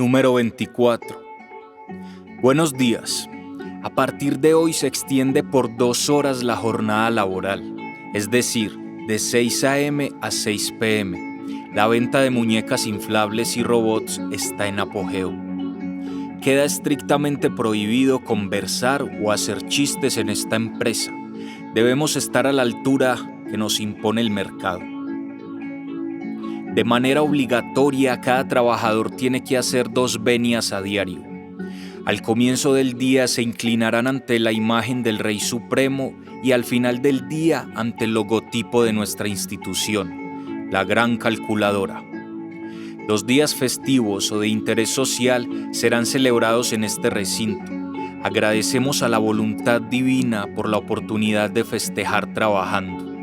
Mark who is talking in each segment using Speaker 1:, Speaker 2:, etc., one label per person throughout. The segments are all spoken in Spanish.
Speaker 1: Número 24. Buenos días. A partir de hoy se extiende por 2 horas la jornada laboral, es decir, de 6 a.m. a 6 p.m. La venta de muñecas inflables y robots está en apogeo. Queda estrictamente prohibido conversar o hacer chistes en esta empresa. Debemos estar a la altura que nos impone el mercado. De manera obligatoria, cada trabajador tiene que hacer 2 venias a diario. Al comienzo del día se inclinarán ante la imagen del Rey Supremo y al final del día ante el logotipo de nuestra institución, la Gran Calculadora. Los días festivos o de interés social serán celebrados en este recinto. Agradecemos a la voluntad divina por la oportunidad de festejar trabajando.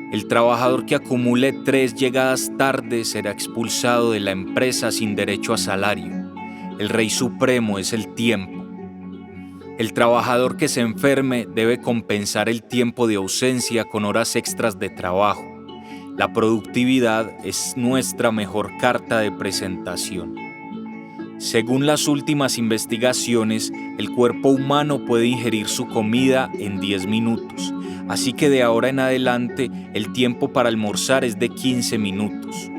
Speaker 1: El trabajador que acumule 3 llegadas tarde será expulsado de la empresa sin derecho a salario. El Rey Supremo es el tiempo. El trabajador que se enferme debe compensar el tiempo de ausencia con horas extras de trabajo. La productividad es nuestra mejor carta de presentación. Según las últimas investigaciones, el cuerpo humano puede ingerir su comida en 10 minutos, así que de ahora en adelante el tiempo para almorzar es de 15 minutos.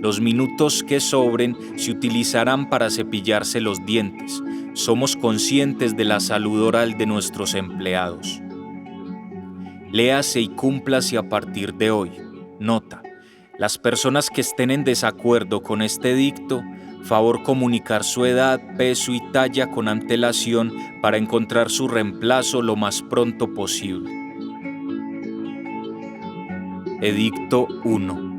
Speaker 1: Los minutos que sobren se utilizarán para cepillarse los dientes. Somos conscientes de la salud oral de nuestros empleados. Léase y cúmplase a partir de hoy. Nota: las personas que estén en desacuerdo con este edicto, favor comunicar su edad, peso y talla con antelación para encontrar su reemplazo lo más pronto posible. Edicto 1.